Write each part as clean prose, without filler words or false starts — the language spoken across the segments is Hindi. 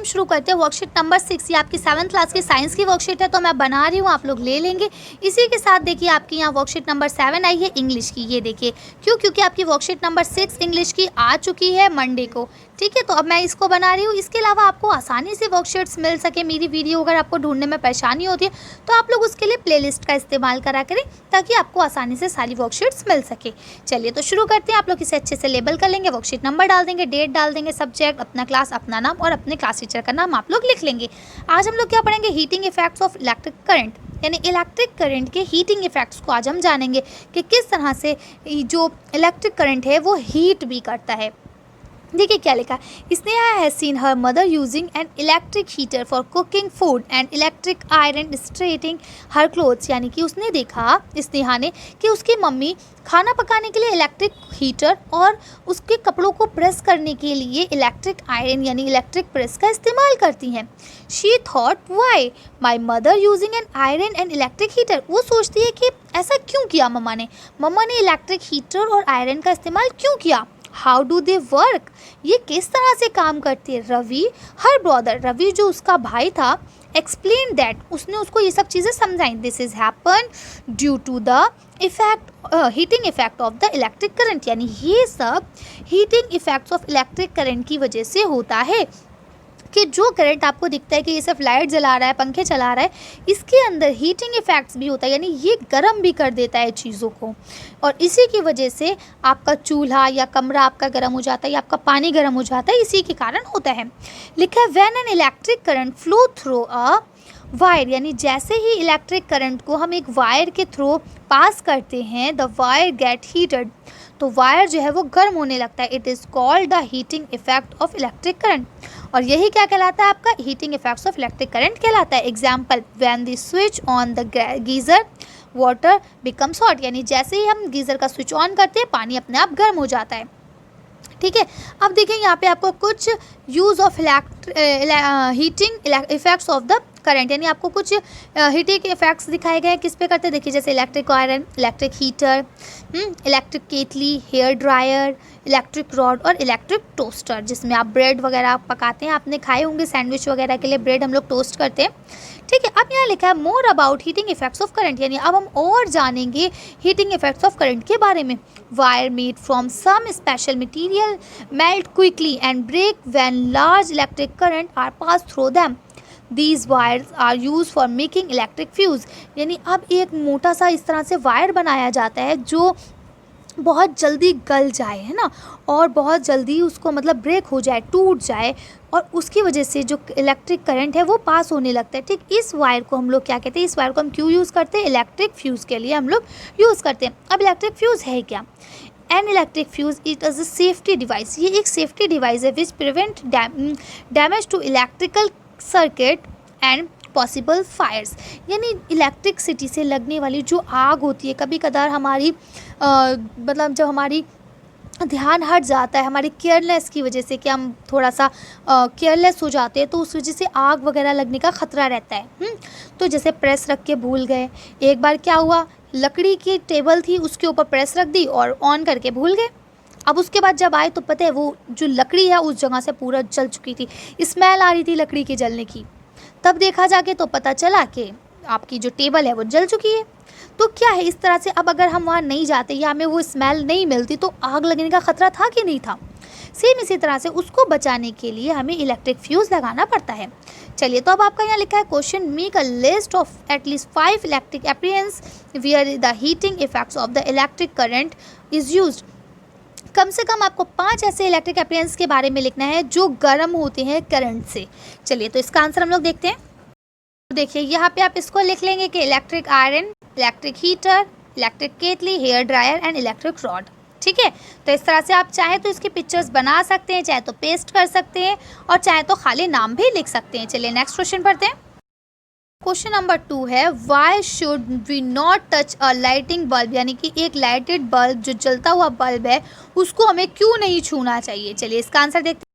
शुरू करते हैं। वर्कशीट नंबर 6 ये आपकी 7th क्लास की साइंस की वर्कशीट है, तो मैं बना रही हूँ, आप लोग ले लेंगे। इसी के साथ देखिए आपकी यहाँ वर्कशीट नंबर 7 आई है इंग्लिश की। ये देखिए क्यों, क्योंकि आपकी वर्कशीट नंबर 6 इंग्लिश की आ चुकी है मंडे को। ठीक है, तो अब मैं इसको बना रही हूँ। इसके अलावा आपको आसानी से वर्कशीट्स मिल सके मेरी वीडियो अगर आपको ढूंढने में परेशानी होती है तो आप लोग उसके लिए प्लेलिस्ट का इस्तेमाल करा करें ताकि आपको आसानी से सारी वर्कशीट्स मिल सके। चलिए तो शुरू करते हैं। आप लोग इसे अच्छे से लेबल कर लेंगे, वर्कशीट नंबर डाल देंगे, डेट डाल देंगे, सब्जेक्ट, अपना क्लास, अपना नाम और अपने क्लास टीचर का नाम आप लोग लिख लेंगे। आज हम लोग क्या पढ़ेंगे, heating effects of electric current, यानी इलेक्ट्रिक करंट के हीटिंग इफेक्ट्स को आज हम जानेंगे कि किस तरह से जो इलेक्ट्रिक करंट है वो हीट भी करता है। देखिए क्या लिखा है, Sneha has seen her mother using an electric heater for cooking food and electric iron straightening her clothes, यानी कि उसने देखा, स्नेहा ने, कि उसकी मम्मी खाना पकाने के लिए इलेक्ट्रिक हीटर और उसके कपड़ों को प्रेस करने के लिए इलेक्ट्रिक आयरन यानी इलेक्ट्रिक प्रेस का इस्तेमाल करती हैं। She thought why my mother using an iron and electric heater, वो सोचती है कि ऐसा क्यों किया मम्मा ने इलेक्ट्रिक हीटर और आयरन का इस्तेमाल क्यों किया। हाउ डू दे वर्क, ये किस तरह से काम करती है। रवि हर ब्रदर, रवि जो उसका भाई था, एक्सप्लेन दैट, उसने उसको ये सब चीज़ें समझाई। This is happen due to the effect heating effect of the electric current, यानी ये सब heating effects of electric current की वजह से होता है कि जो करंट आपको दिखता है कि ये सिर्फ लाइट जला रहा है, पंखे चला रहा है, इसके अंदर हीटिंग इफेक्ट्स भी होता है, यानी ये गर्म भी कर देता है चीज़ों को। और इसी की वजह से आपका चूल्हा या कमरा आपका गर्म हो जाता है या आपका पानी गर्म हो जाता है, इसी के कारण होता है। लिखा है when an electric current flow through a wire, यानी जैसे ही इलेक्ट्रिक करंट को हम एक वायर के थ्रू पास करते हैं, द वायर गेट हीटेड, तो वायर जो है वो गर्म होने लगता है। It is called the heating effect of electric current, और यही क्या कहलाता है, आपका heating effects of electric current कहलाता है। Example, when the switch on the geyser water becomes hot, यानी जैसे ही हम गीज़र का स्विच ऑन करते हैं पानी अपने आप गर्म हो जाता है। ठीक है, अब देखिए यहाँ पे आपको कुछ use of heating effects of the current, यानी आपको कुछ हीटिंग इफेक्ट्स दिखाए गए हैं। किस पे करते हैं, देखिए जैसे electric iron, electric heater, electric kettle, hair dryer, electric rod और इलेक्ट्रिक टोस्टर, जिसमें आप ब्रेड वगैरह पकाते हैं। आपने खाए होंगे सैंडविच वगैरह के लिए ब्रेड हम लोग टोस्ट करते हैं। ठीक है, अब यहाँ लिखा है more about heating effects of current, यानी अब हम और जानेंगे हीटिंग इफेक्ट्स ऑफ करंट के बारे में। Wire made from some special material melt quickly and break when large electric current are pass through them. These wires are used for making electric fuse, यानी अब एक मोटा सा इस तरह से वायर बनाया जाता है जो बहुत जल्दी गल जाए, है ना, और बहुत जल्दी उसको मतलब ब्रेक हो जाए, टूट जाए, और उसकी वजह से जो इलेक्ट्रिक करंट है वो पास होने लगता है। ठीक, इस वायर को हम लोग क्या कहते हैं, इस वायर को हम क्यों यूज़ करते हैं, इलेक्ट्रिक फ्यूज़ के लिए हम लोग यूज़ करते हैं। अब इलेक्ट्रिक फ्यूज़ है क्या, an electric fuse it is a safety device, ये एक सेफ्टी डिवाइस है which prevent damage to electrical circuit and possible fires, यानी इलेक्ट्रिसिटी से लगने वाली जो आग होती है, कभी कदार हमारी मतलब जब हमारी ध्यान हट जाता है हमारी केयरलेस की वजह से, कि हम थोड़ा सा केयरलेस हो जाते हैं, तो उस वजह से आग वगैरह लगने का ख़तरा रहता है। तो जैसे प्रेस रख के भूल गए, एक बार क्या हुआ, लकड़ी की टेबल थी उसके ऊपर प्रेस रख दी और ऑन करके भूल गए। अब उसके बाद जब आए तो पता है वो जो लकड़ी है उस जगह से पूरा जल चुकी थी, स्मेल आ रही थी लकड़ी के जलने की। तब देखा जाके तो पता चला कि आपकी जो टेबल है वो जल चुकी है। तो क्या है, इस तरह से अब अगर हम वहाँ नहीं जाते या हमें वो स्मेल नहीं मिलती तो आग लगने का ख़तरा था कि नहीं था। सेम इसी तरह से उसको बचाने के लिए हमें इलेक्ट्रिक फ्यूज़ लगाना पड़ता है। चलिए, तो अब आपका यहाँ लिखा है question, make a list of at least 5 electric appliance where the heating effects of the electric current is used. कम से कम आपको 5 ऐसे इलेक्ट्रिक अप्लायंस के बारे में लिखना है जो गर्म होते हैं करंट से। चलिए, तो इसका आंसर हम लोग देखते हैं। तो देखिए यहाँ पे आप इसको लिख लेंगे कि electric iron, electric heater, electric kettle, hair dryer and electric rod. ठीक है, तो इस तरह से आप चाहे तो इसकी पिक्चर्स बना सकते हैं, चाहे तो पेस्ट कर सकते हैं और चाहे तो खाली नाम भी लिख सकते हैं। चलिए नेक्स्ट क्वेश्चन पढ़ते हैं। क्वेश्चन नंबर 2 है, why should we not touch a lighting bulb, यानी कि एक लाइटेड बल्ब जो जलता हुआ बल्ब है उसको हमें क्यों नहीं छूना चाहिए। चलिए इसका आंसर देखते हैं।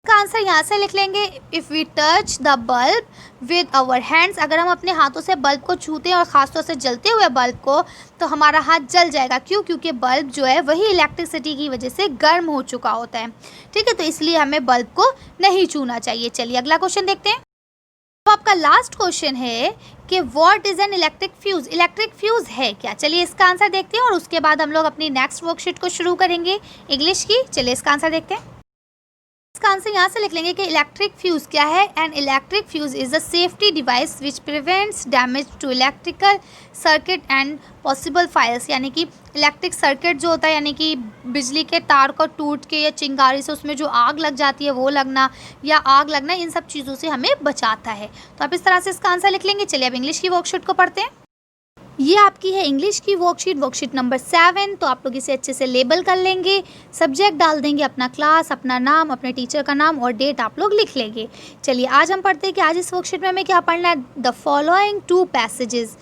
इसका आंसर यहाँ से लिख लेंगे, if we touch the bulb with our hands, अगर हम अपने हाथों से बल्ब को छूते हैं और ख़ासतौर से जलते हुए बल्ब को, तो हमारा हाथ जल जाएगा। क्यों? क्योंकि बल्ब जो है वही इलेक्ट्रिसिटी की वजह से गर्म हो चुका होता है। ठीक है, तो इसलिए हमें बल्ब को नहीं छूना चाहिए। चलिए अगला क्वेश्चन देखते हैं। अब आपका लास्ट क्वेश्चन है कि what is an electric fuse, electric fuse है क्या? चलिए इसका आंसर देखते हैं और उसके बाद हम लोग अपनी नेक्स्ट वर्कशीट को शुरू करेंगे इंग्लिश की। चलिए इसका आंसर देखते हैं। इसका आंसर यहाँ से लिख लेंगे कि इलेक्ट्रिक फ्यूज़ क्या है। An electric fuse is a safety device which prevents damage to electrical circuit and possible fires, यानी कि इलेक्ट्रिक सर्किट जो होता है, यानी कि बिजली के तार को टूट के या चिंगारी से उसमें जो आग लग जाती है वो लगना या आग लगना, इन सब चीज़ों से हमें बचाता है। तो आप इस तरह से इसका आंसर लिख लेंगे। चलिए अब इंग्लिश की वर्कशीट को पढ़ते हैं। ये आपकी है इंग्लिश की वर्कशीट, वर्कशीट नंबर 7। तो आप लोग इसे अच्छे से लेबल कर लेंगे, सब्जेक्ट डाल देंगे अपना क्लास, अपना नाम, अपने टीचर का नाम और डेट आप लोग लिख लेंगे। चलिए आज हम पढ़ते हैं कि आज इस वर्कशीट में हमें क्या पढ़ना है। The following 2 passages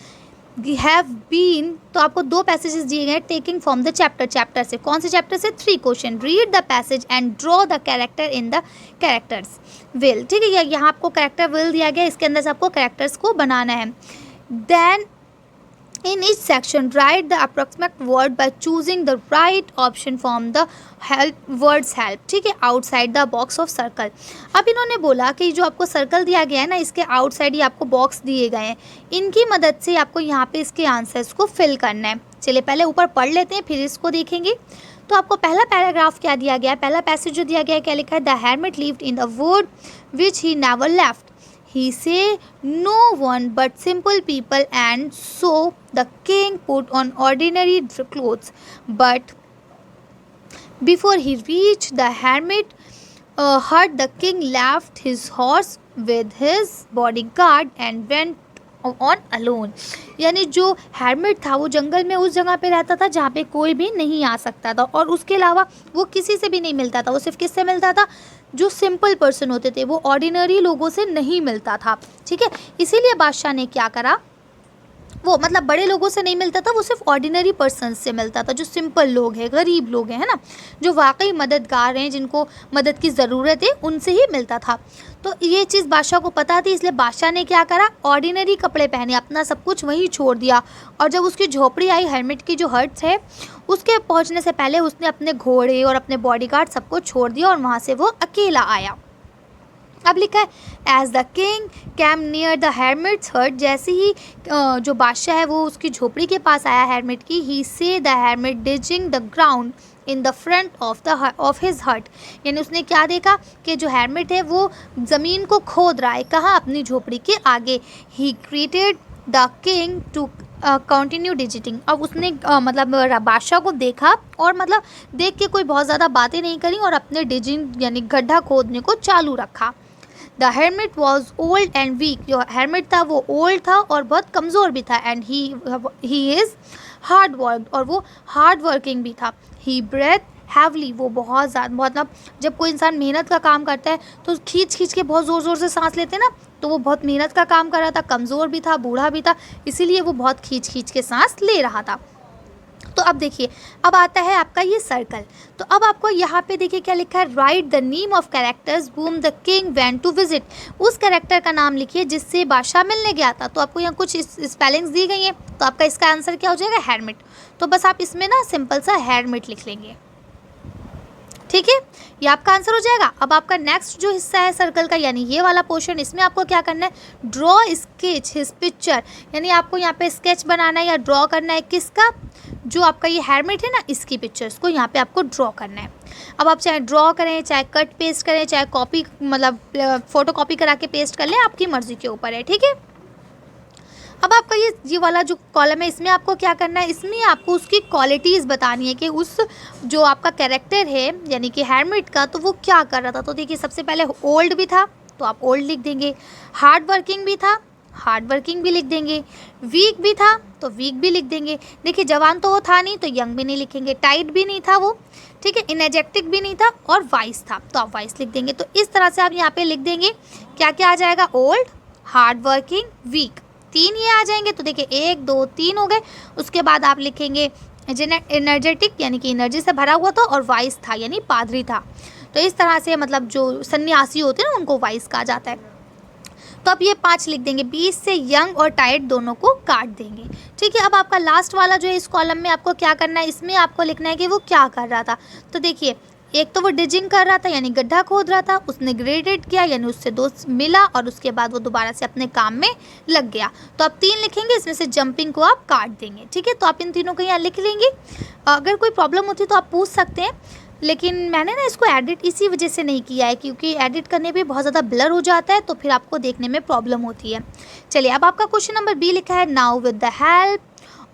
have been, तो आपको 2 पैसेजेस दिए गए टेकिंग फ्रॉम द चैप्टर से। कौन से चैप्टर से? 3 question. Read the passage and draw the character in the characters will. ठीक है, यहाँ आपको कैरेक्टर विल दिया गया, इसके अंदर से आपको कैरेक्टर्स को बनाना है। Then in each section write the approximate word by choosing the right option from the words help। ठीक है, outside the box of circle। अब इन्होंने बोला कि जो आपको सर्कल दिया गया है ना, इसके आउटसाइड ही आपको बॉक्स दिए गए हैं, इनकी मदद से आपको यहाँ पे इसके आंसर्स को फिल करना है। चलिए पहले ऊपर पढ़ लेते हैं फिर इसको देखेंगे। तो आपको पहला पैराग्राफ क्या दिया गया है, पहला पैसेज जो दिया गया है क्या लिखा है। The hermit lived in the wood which he never left। He say no one but simple people, and so the king put on ordinary clothes. But before he reached the hermit hut, the king left his horse with his bodyguard and went on alone। यानी जो hermit था वो जंगल में उस जगह पे रहता था जहाँ पे कोई भी नहीं आ सकता था, और उसके अलावा वो किसी से भी नहीं मिलता था। वो सिर्फ किससे मिलता था? जो सिंपल पर्सन होते थे, वो ऑर्डिनरी लोगों से नहीं मिलता था। ठीक है, इसीलिए बादशाह ने क्या करा, वो मतलब बड़े लोगों से नहीं मिलता था, वो सिर्फ ऑर्डिनरी पर्सन से मिलता था, जो सिंपल लोग हैं, गरीब लोग हैं, है ना, जो वाकई मददगार हैं, जिनको मदद की ज़रूरत है, उनसे ही मिलता था। तो ये चीज़ बादशाह को पता थी, इसलिए बादशाह ने क्या करा, ऑर्डिनरी कपड़े पहने, अपना सब कुछ वहीं छोड़ दिया। और जब उसकी झोपड़ी आई, hermit की जो हट्स है, उसके पहुंचने से पहले उसने अपने घोड़े और अपने बॉडीगार्ड सबको छोड़ दिया और वहाँ से वो अकेला आया। अब लिखा है as the king came near the hermit's hut, जैसे ही जो बादशाह है वो उसकी झोपड़ी के पास आया hermit की, he saw the hermit digging the ground in the front of his hut. यानी उसने क्या देखा कि जो hermit है वो ज़मीन को खोद रहा है, कहाँ? अपनी झोपड़ी के आगे। He greeted the king to continue digging. अब उसने मतलब बादशाह को देखा और मतलब देख के कोई बहुत ज़्यादा बातें नहीं करी और अपने डिजिंग यानी गड्ढा खोदने को चालू रखा। The hermit was old and weak, जो hermit था वो ओल्ड था और बहुत कमज़ोर भी था। And he is hard work, और वो हार्ड वर्किंग भी था। ही ब्रेथ हैवली, वो बहुत ज़्यादा, मतलब जब कोई इंसान मेहनत का काम करता है तो खींच खींच के बहुत ज़ोर ज़ोर से सांस लेते हैं ना, तो वो बहुत मेहनत का काम कर रहा था, कमज़ोर भी था, बूढ़ा भी था, इसीलिए वो बहुत खींच खींच के सांस ले रहा था। तो अब देखिए, अब आता है आपका ये सर्कल। तो अब आपको यहाँ पे देखिए क्या लिखा है, write the name of characters whom the king went to visit. उस कैरेक्टर का नाम लिखिए जिससे बादशाह मिलने गया था। तो आपको यहाँ कुछ स्पेलिंग्स दी गई हैं, तो आपका इसका आंसर क्या हो जाएगा, hermit। तो बस आप इसमें ना सिंपल सा hermit लिख लेंगे। ठीक है, ये आपका आंसर हो जाएगा। अब आपका नेक्स्ट जो हिस्सा है सर्कल का, यानी ये वाला पोर्शन, इसमें आपको क्या करना है, ड्रॉ स्केच हिज पिक्चर। यानी आपको यहाँ पे स्केच बनाना है या ड्रॉ करना है, किसका, जो आपका ये hermit है ना, इसकी पिक्चर्स को यहाँ पे आपको ड्रॉ करना है। अब आप चाहे ड्रॉ करें, चाहे कट पेस्ट करें, चाहे कॉपी मतलब फ़ोटो कॉपी करा के पेस्ट कर लें, आपकी मर्ज़ी के ऊपर है। ठीक है, अब आपका ये वाला जो कॉलम है, इसमें आपको क्या करना है, इसमें आपको उसकी क्वालिटीज़ बतानी है कि उस जो आपका कैरेक्टर है यानी कि hermit का, तो वो क्या कर रहा था। तो देखिए, सबसे पहले ओल्ड भी था तो आप ओल्ड लिख देंगे, हार्ड वर्किंग भी था, हार्ड वर्किंग भी लिख देंगे, वीक भी था तो वीक भी लिख देंगे। देखिए, जवान तो वो था नहीं तो यंग भी नहीं लिखेंगे, टाइट भी नहीं था वो, ठीक है, इनर्जेटिक भी नहीं था, और वाइस था तो आप वाइस लिख देंगे। तो इस तरह से आप यहाँ पे लिख देंगे, क्या क्या आ जाएगा, ओल्ड, हार्ड वर्किंग, वीक, 3 ये आ जाएंगे। तो देखिए 1 2 3 हो गए। उसके बाद आप लिखेंगे एनर्जेटिक यानी कि एनर्जी से भरा हुआ था, और वाइस था यानी पादरी था। तो इस तरह से मतलब जो सन्यासी होते हैं ना उनको वाइज कहा जाता है। तो आप ये 5 लिख देंगे, 20 से यंग और टायर्ड दोनों को काट देंगे। ठीक है, अब आपका लास्ट वाला जो है इस कॉलम में आपको क्या करना है, इसमें आपको लिखना है कि वो क्या कर रहा था। तो देखिए, एक तो वो डिजिंग कर रहा था यानी गड्ढा खोद रहा था, उसने ग्रेडेड किया यानी उससे दोस्त मिला और उसके बाद वो दोबारा से अपने काम में लग गया। तो आप 3 लिखेंगे, इसमें से जंपिंग को आप काट देंगे। ठीक है, तो आप इन तीनों को यहाँ लिख लेंगे। अगर कोई प्रॉब्लम होती है तो आप पूछ सकते हैं, लेकिन मैंने ना इसको एडिट इसी वजह से नहीं किया है क्योंकि एडिट करने पे बहुत ज़्यादा ब्लर हो जाता है, तो फिर आपको देखने में प्रॉब्लम होती है। चलिए, अब आपका क्वेश्चन नंबर बी लिखा है, now with the help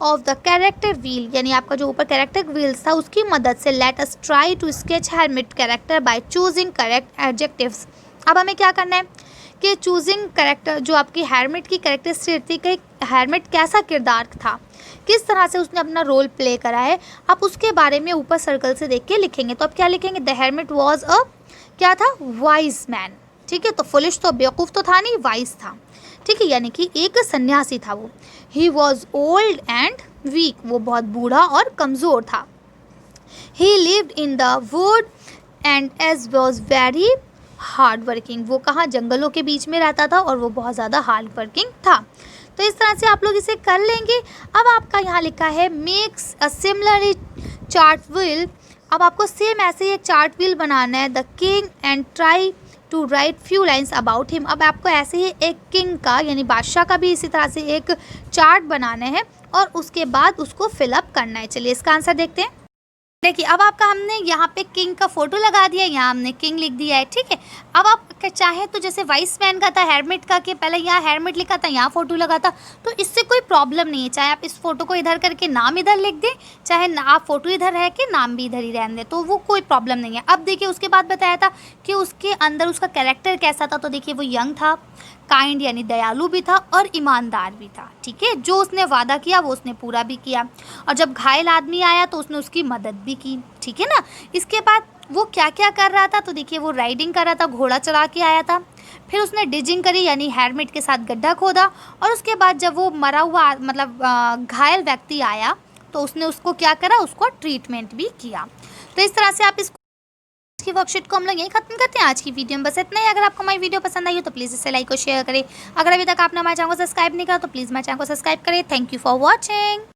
of the character wheel, यानी आपका जो ऊपर कैरेक्टर व्हील्स था उसकी मदद से let us try to sketch hermit character by choosing correct adjectives. अब हमें क्या करना है कि चूजिंग कैरेक्टर, जो आपकी हेरमिट की कैरेक्टरिस्टिक थी कि हेरमिट कैसा किरदार था, किस तरह से उसने अपना रोल प्ले करा है, आप उसके बारे में ऊपर सर्कल से देख के लिखेंगे। तो आप क्या लिखेंगे, द हेरमिट वॉज अ क्या था, वाइज मैन। ठीक है, तो फुलिश तो बेवकूफ़ तो था नहीं, वाइज था। ठीक है, यानी कि एक सन्यासी था वो। He was old and weak, वो बहुत बूढ़ा और कमज़ोर था। He lived in the wood and as was very hard working, वो कहाँ, जंगलों के बीच में रहता था और वो बहुत ज़्यादा हार्ड वर्किंग था। तो इस तरह से आप लोग इसे कर लेंगे। अब आपका यहाँ लिखा है makes a similar chart wheel. अब आपको सेम ऐसे ही एक चार्ट व्हील बनाना है, the king and try to write few lines about him. अब आपको ऐसे ही एक किंग का यानी बादशाह का भी इसी तरह से एक चार्ट बनाना है और उसके बाद उसको फिलअप करना है। चलिए इसका आंसर देखते हैं। देखिए, अब आपका हमने यहाँ पे किंग का फोटो लगा दिया, यहाँ हमने किंग लिख दिया है। ठीक है, अब आप चाहें तो जैसे वाइस मैन का था हेरमिट का, कि पहले यहाँ हेरमिट लिखा था यहाँ फोटो लगा था, तो इससे कोई प्रॉब्लम नहीं है। चाहे आप इस फोटो को इधर करके नाम इधर लिख दें, चाहे आप फोटो इधर है कि नाम भी इधर ही रहने दें, तो वो कोई प्रॉब्लम नहीं है। अब देखिए, उसके बाद बताया था कि उसके अंदर उसका कैरेक्टर कैसा था। तो देखिए, वो यंग था, काइंड यानी दयालु भी था और ईमानदार भी था। ठीक है, जो उसने वादा किया वो उसने पूरा भी किया, और जब घायल आदमी आया तो उसने उसकी मदद भी की। ठीक है ना, इसके बाद वो क्या क्या कर रहा था, तो देखिए, वो राइडिंग कर रहा था, घोड़ा चढ़ा के आया था। फिर उसने डिजिंग करी यानी हेरमिट के साथ गड्ढा खोदा, और उसके बाद जब वो मरा हुआ मतलब घायल व्यक्ति आया तो उसने उसको क्या करा, उसको ट्रीटमेंट भी किया। तो इस तरह से आप इस की वर्कशीट को हम लोग यहीं खत्म करते हैं। आज की वीडियो में बस इतना ही। अगर आपको हमारी वीडियो पसंद आई हो तो प्लीज़ इसे लाइक और शेयर करें। अगर अभी तक आपने हमारे चैनल को सब्सक्राइब नहीं करा तो प्लीज़ हमारे चैनल को सब्सक्राइब करें। Thank you for watching.